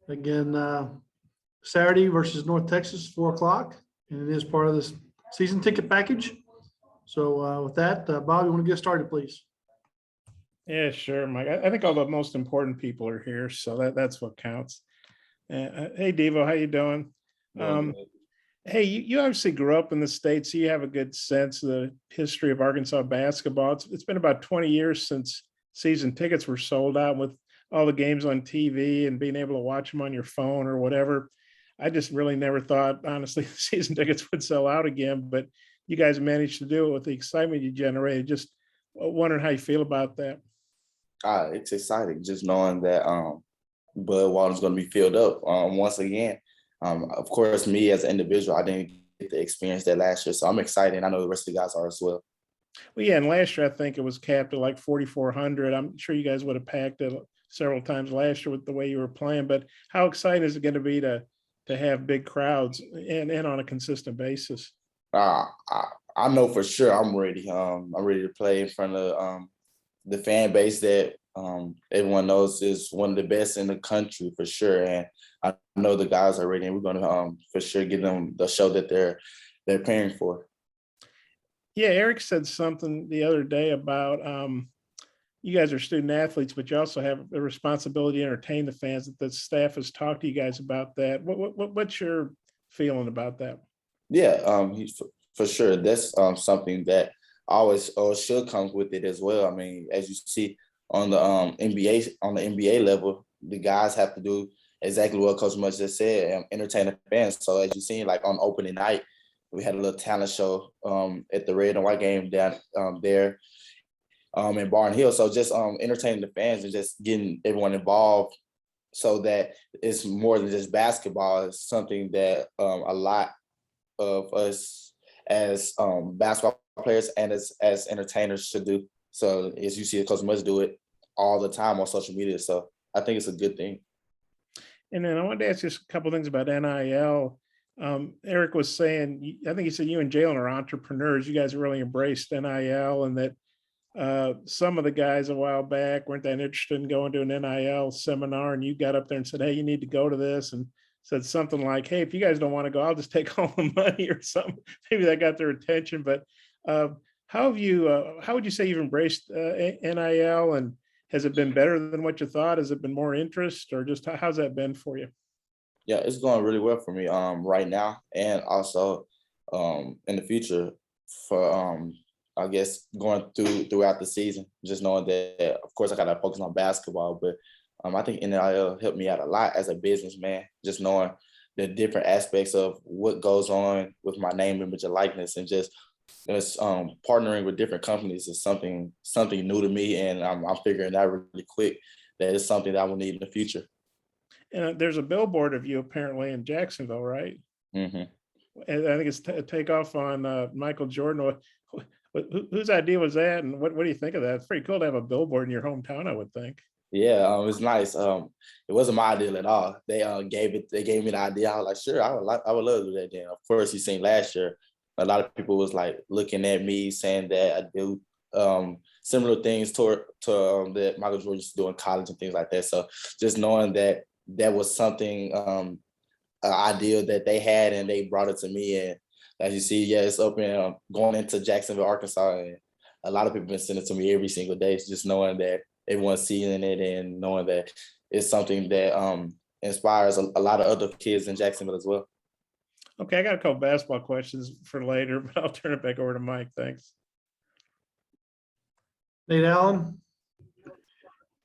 again, Saturday versus North Texas, 4 o'clock, and it is part of this season ticket package. So with that, Bob, you want to get started, please? Yeah, sure, Mike. I think all the most important people are here, so that's what counts. Hey, Devo, how you doing? Hey, you obviously grew up in the States, so you have a good sense of the history of Arkansas basketball. It's been about 20 years since season tickets were sold out, with all the games on TV and being able to watch them on your phone or whatever. I just really never thought, honestly, season tickets would sell out again, but you guys managed to do it with the excitement you generated. Just wondering how you feel about that. It's exciting just knowing that Bud Walton's going to be filled up once again. Of course, me as an individual, I didn't get to experience that last year, so I'm excited. I know the rest of the guys are as well. Well, yeah, and last year I think it was capped at like 4,400. I'm sure you guys would have packed it several times last year with the way you were playing. But how exciting is it going to be to have big crowds and on a consistent basis? I know for sure I'm ready. I'm ready to play in front of the fan base that everyone knows is one of the best in the country for sure. And I know the guys are ready, and we're going to for sure give them the show that they're preparing for. Yeah, Eric said something the other day about you guys are student athletes, but you also have a responsibility to entertain the fans. That the staff has talked to you guys about that. What's your feeling about that? Yeah, for sure. That's something that always should come with it as well. I mean, as you see on the NBA level, the guys have to do exactly what Coach Much just said, entertain the fans. So as you seen, like on opening night, we had a little talent show at the Red and White game down there in Barn Hill. So just entertaining the fans and just getting everyone involved, so that it's more than just basketball. It's something that a lot of us as basketball players and as entertainers should do. So as you see, Coach Much do it all the time on social media. So I think it's a good thing. And then I wanted to ask you a couple of things about NIL. Eric was saying, I think he said you and Jalen are entrepreneurs. You guys really embraced NIL, and that some of the guys a while back weren't that interested in going to an NIL seminar, and you got up there and said, hey, you need to go to this, and said something like, hey, if you guys don't want to go, I'll just take all the money or something. Maybe that got their attention. But how would you say you've embraced NIL, and has it been better than what you thought? Has it been more interest, or just how's that been for you? Yeah, it's going really well for me right now, and also in the future for I guess going throughout the season. Just knowing that, of course, I got to focus on basketball, but I think NIL helped me out a lot as a businessman. Just knowing the different aspects of what goes on with my name, image, and likeness, and just partnering with different companies is something new to me, and I'm figuring out really quick that it's something that I will need in the future. And there's a billboard of you apparently in Jacksonville, right? Mm-hmm. And I think it's a takeoff on Michael Jordan. Whose idea was that, and what do you think of that? It's pretty cool to have a billboard in your hometown, I would think. Yeah, it's nice. It wasn't my idea at all. They gave me the idea. I was like, sure, I would love to do that. Then, of course, you seen last year, a lot of people was like looking at me saying that I do similar things to that Michael Jordan used to do in college and things like that. So just knowing that was something, an idea that they had, and they brought it to me. And as you see, yeah, it's open going into Jacksonville, Arkansas, and a lot of people been sending it to me every single day. Just knowing that everyone's seeing it and knowing that it's something that inspires a lot of other kids in Jacksonville as well. Okay, I got a couple basketball questions for later, but I'll turn it back over to Mike. Thanks. Nate Allen?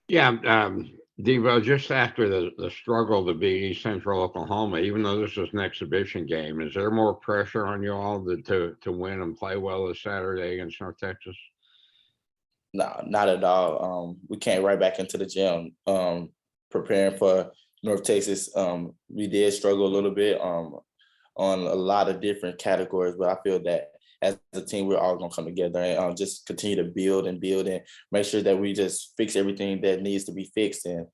Yeah, Devo, just after the struggle to beat East Central Oklahoma, even though this is an exhibition game, is there more pressure on you all to win and play well this Saturday against North Texas? No, not at all. We came right back into the gym preparing for North Texas. We did struggle a little bit on a lot of different categories, but I feel that as a team, we're all going to come together and just continue to build and make sure that we just fix everything that needs to be fixed. And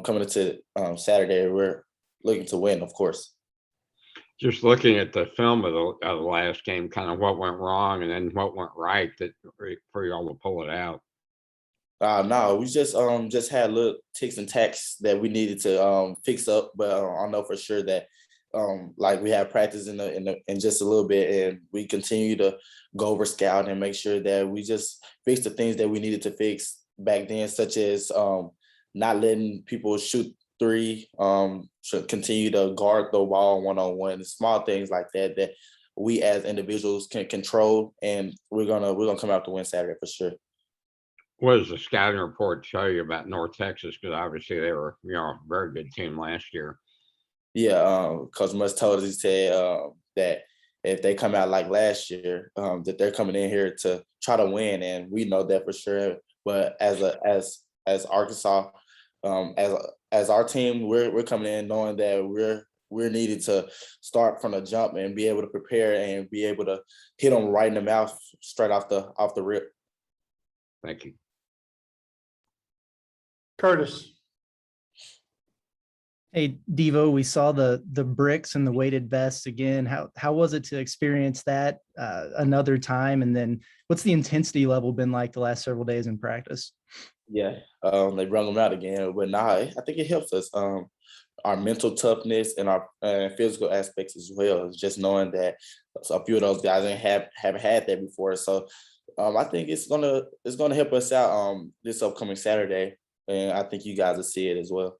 coming into Saturday, we're looking to win, of course. Just looking at the film of the last game, kind of what went wrong and then what went right for y'all to pull it out. No, we just had little ticks and tacks that we needed to fix up, but I know for sure that like we have practice in just a little bit, and we continue to go over scout and make sure that we just fix the things that we needed to fix back then, such as not letting people shoot three, should continue to guard the ball one-on-one, small things like that that we as individuals can control, and we're gonna come out to win Saturday for sure. What does the scouting report tell you about North Texas? Because obviously they were, a very good team last year. Yeah, Coach Musk told us, he said that if they come out like last year, that they're coming in here to try to win, and we know that for sure. But as Arkansas, as our team, we're coming in knowing that we're needed to start from the jump and be able to prepare and be able to hit them right in the mouth straight off the rip. Thank you. Curtis. Hey, Devo, we saw the bricks and the weighted vests again. How was it to experience that another time? And then what's the intensity level been like the last several days in practice? Yeah, they brought them out again, but nah, I think it helps us. Our mental toughness and our physical aspects as well. It's just knowing that a few of those guys have had that before. So I think it's gonna help us out this upcoming Saturday, and I think you guys will see it as well.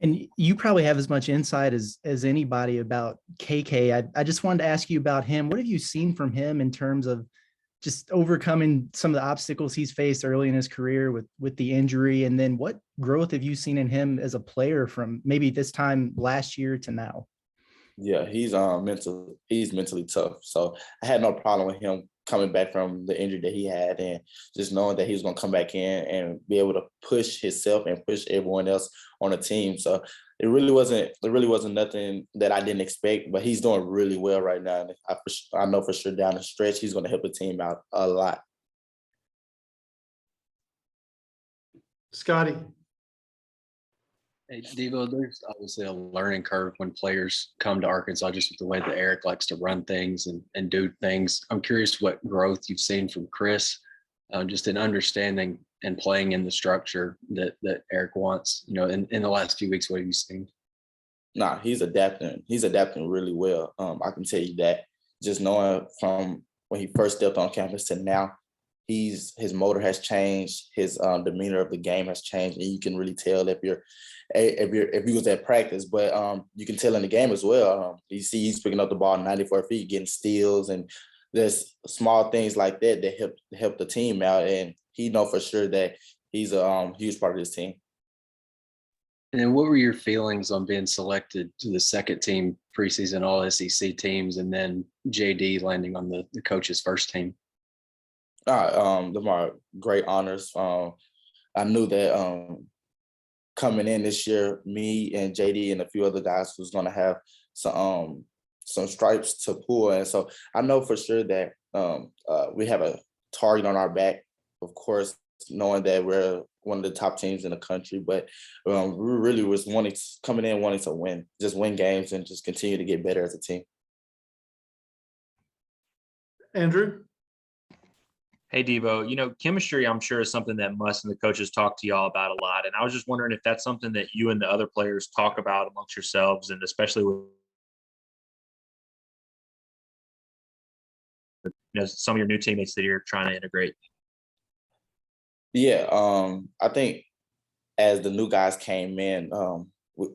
And you probably have as much insight as anybody about KK. I just wanted to ask you about him. What have you seen from him in terms of just overcoming some of the obstacles he's faced early in his career with the injury? And then what growth have you seen in him as a player from maybe this time last year to now? Yeah, he's mentally tough. So I had no problem with him coming back from the injury that he had, and just knowing that he was going to come back in and be able to push himself and push everyone else on the team. So it really wasn't nothing that I didn't expect, but he's doing really well right now. And I know for sure down the stretch, he's going to help the team out a lot. Scotty. Hey, Devo, there's obviously a learning curve when players come to Arkansas, just with the way that Eric likes to run things and do things. I'm curious what growth you've seen from Chris, just in understanding and playing in the structure that Eric wants. In the last few weeks, what have you seen? Nah, he's adapting. He's adapting really well. I can tell you that, just knowing from when he first stepped on campus to now, his motor has changed, his demeanor of the game has changed, and you can really tell if he was at practice, but you can tell in the game as well. You see he's picking up the ball 94 feet, getting steals, and there's small things like that help the team out, and he know for sure that he's a huge part of this team. And then what were your feelings on being selected to the second team preseason All SEC teams, and then JD landing on the coach's first team? Them are great honors. I knew that coming in this year, me and JD and a few other guys was going to have some stripes to pull, and so I know for sure that we have a target on our back. Of course, knowing that we're one of the top teams in the country, but we really was wanting to win, just win games and just continue to get better as a team. Andrew. Hey, Devo, chemistry, I'm sure, is something that Muss and the coaches talk to y'all about a lot. And I was just wondering if that's something that you and the other players talk about amongst yourselves, and especially with some of your new teammates that you're trying to integrate. Yeah, I think as the new guys came in,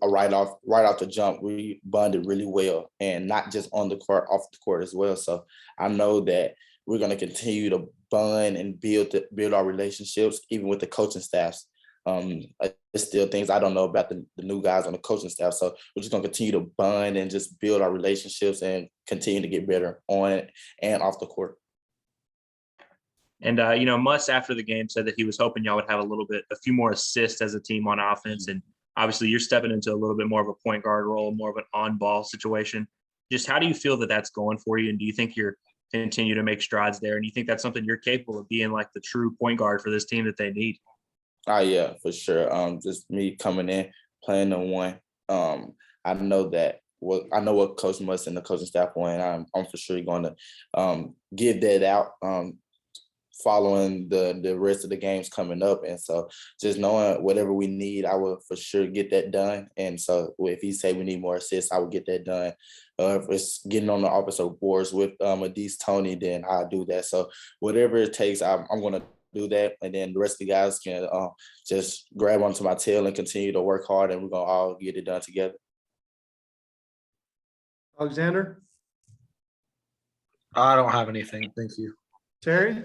right off the jump, we bonded really well, and not just on the court, off the court as well. So I know that we're going to continue to bond and build our relationships, even with the coaching staffs. There's still things I don't know about the new guys on the coaching staff. So we're just going to continue to bond and just build our relationships and continue to get better on and off the court. And, Muss after the game said that he was hoping y'all would have a few more assists as a team on offense. And obviously you're stepping into a little bit more of a point guard role, more of an on-ball situation. Just how do you feel that that's going for you? And do you think you're continue to make strides there? And you think that's something you're capable of being like the true point guard for this team that they need? Oh yeah, for sure. Just me coming in, playing the one. I know what Coach Muss and the coaching staff want. I'm for sure going to give that out. following the rest of the games coming up. And so just knowing whatever we need, I will for sure get that done. And so if he say we need more assists, I will get that done. If it's getting on the opposite boards with Adise Tony, then I'll do that. So whatever it takes, I'm going to do that. And then the rest of the guys can just grab onto my tail and continue to work hard, and we're going to all get it done together. Alexander, I don't have anything. Thank you. Terry?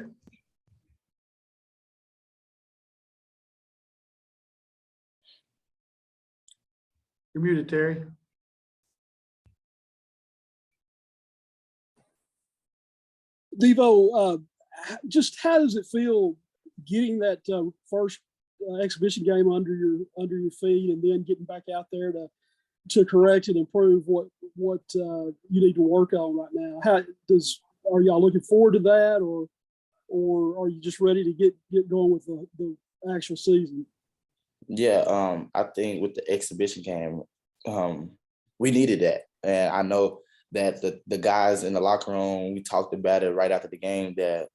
You're muted, Terry. Devo, just how does it feel getting that first exhibition game under your feet, and then getting back out there to correct and improve what you need to work on right now? Are y'all looking forward to that, or are you just ready to get going with the actual season? Yeah, I think with the exhibition game, we needed that, and I know that the guys in the locker room, we talked about it right after the game, that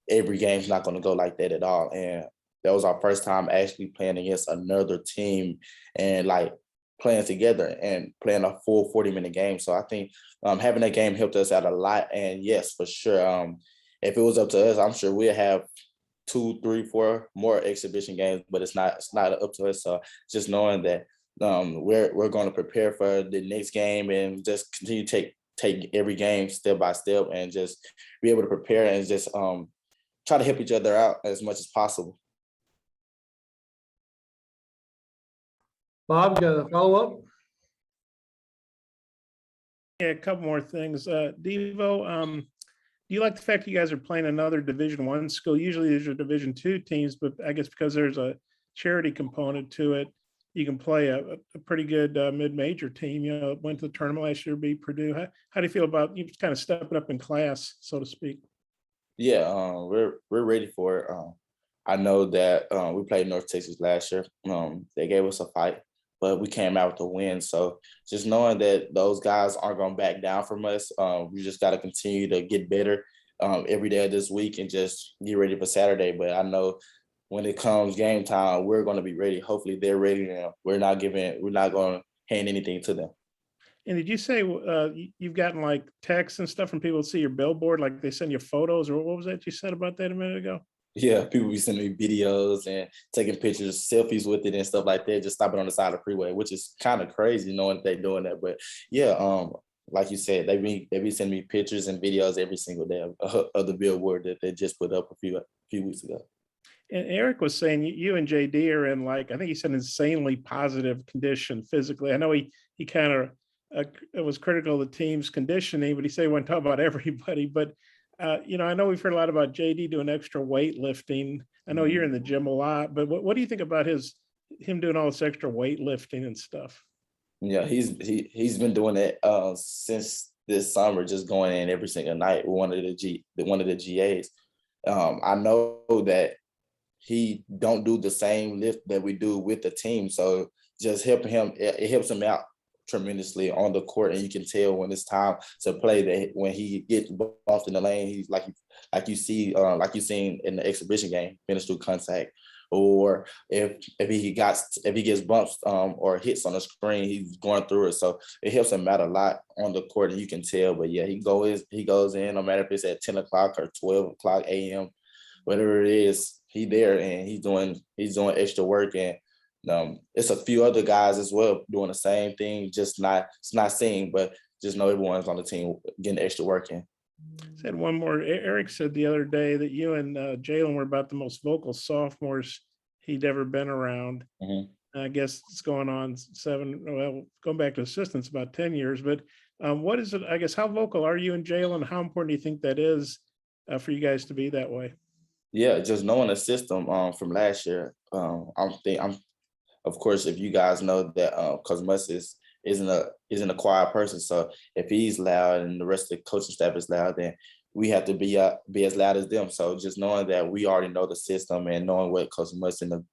every game's not going to go like that at all. And that was our first time actually playing against another team and like playing together and playing a full 40-minute game. So I think having that game helped us out a lot. And yes, for sure, if it was up to us, I'm sure we'll have 2, 3, 4 more exhibition games, but it's not up to us. So just knowing that we're going to prepare for the next game and just continue to take every game step by step and just be able to prepare and just try to help each other out as much as possible. Bob, you got a follow-up? Yeah, a couple more things. Devo, do you like the fact that you guys are playing another Division I school? Usually these are Division II teams, but I guess because there's a charity component to it, you can play a pretty good mid-major team. You know, went to the tournament last year, beat Purdue. How do you feel about you kind of stepping up in class, so to speak? Yeah, we're ready for it. I know that we played North Texas last year. They gave us a fight, but we came out with a win. So just knowing that those guys aren't going to back down from us, we just got to continue to get better every day of this week and just get ready for Saturday. But I know when it comes game time, we're going to be ready. Hopefully they're ready. And we're not going to hand anything to them. And did you say you've gotten like texts and stuff from people to see your billboard, like they send you photos, or what was that you said about that a minute ago? Yeah, people be sending me videos and taking pictures, selfies with it and stuff like that, just stopping on the side of the freeway, which is kind of crazy knowing that they're doing that. But yeah, like you said, they be sending me pictures and videos every single day of the billboard that they just put up a few weeks ago. And Eric was saying you and JD are in, like, I think he said insanely positive condition physically. I know he kind of was critical of the team's conditioning, but he said he wouldn't talk about everybody. But you know, I know we've heard a lot about JD doing extra weightlifting. I know you're in the gym a lot, but what do you think about him doing all this extra weightlifting and stuff? Yeah, he's been doing it since this summer, just going in every single night with one of the GAs. I know that he don't do the same lift that we do with the team, so just helping him, it helps him out tremendously on the court, and you can tell when it's time to play that when he gets bumped in the lane, he's like you seen in the exhibition game, finish through contact, or if he gets bumps or hits on the screen, he's going through it. So it helps him out a lot on the court, and you can tell. But yeah, he goes in no matter if it's at 10 o'clock or 12 o'clock a.m., whatever it is, he's there and he's doing extra work. And it's a few other guys as well doing the same thing, just not seeing, but just know everyone's on the team getting extra work in. Said one more. Eric said the other day that you and Jalen were about the most vocal sophomores he'd ever been around. Mm-hmm. I guess it's going on going back to assistants about 10 years. But what is it? I guess how vocal are you and Jalen? How important do you think that is for you guys to be that way? Yeah, just knowing the system from last year. Of course, if you guys know that, because Muss isn't a quiet person. So if he's loud and the rest of the coaching staff is loud, then we have to be as loud as them. So just knowing that we already know the system and knowing what Coach Muss and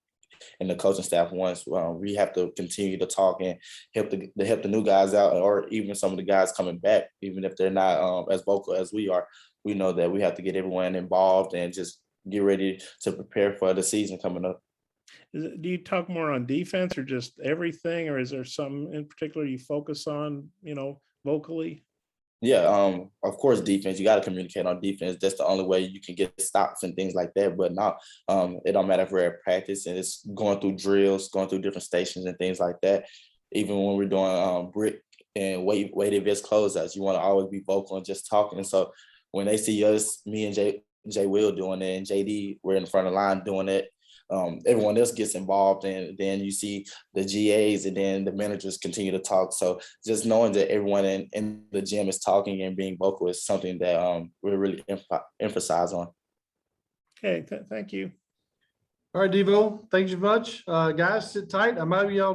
the coaching staff wants, we have to continue to talk and help the new guys out, or even some of the guys coming back, even if they're not as vocal as we are. We know that we have to get everyone involved and just get ready to prepare for the season coming up. Do you talk more on defense or just everything, or is there something in particular you focus on, vocally? Yeah, of course, defense. You got to communicate on defense. That's the only way you can get stops and things like that. But now, it don't matter if we're at practice and it's going through drills, going through different stations and things like that. Even when we're doing brick and weighted vest closeouts, you want to always be vocal and just talking. And so when they see us, me and Jay Will doing it, and JD, we're in front of the line doing it. Everyone else gets involved, and then you see the GAs, and then the managers continue to talk. So just knowing that everyone in the gym is talking and being vocal is something that we really emphasize on. Okay, thank you. All right, Devo, thanks so much. Guys, sit tight. I might be able to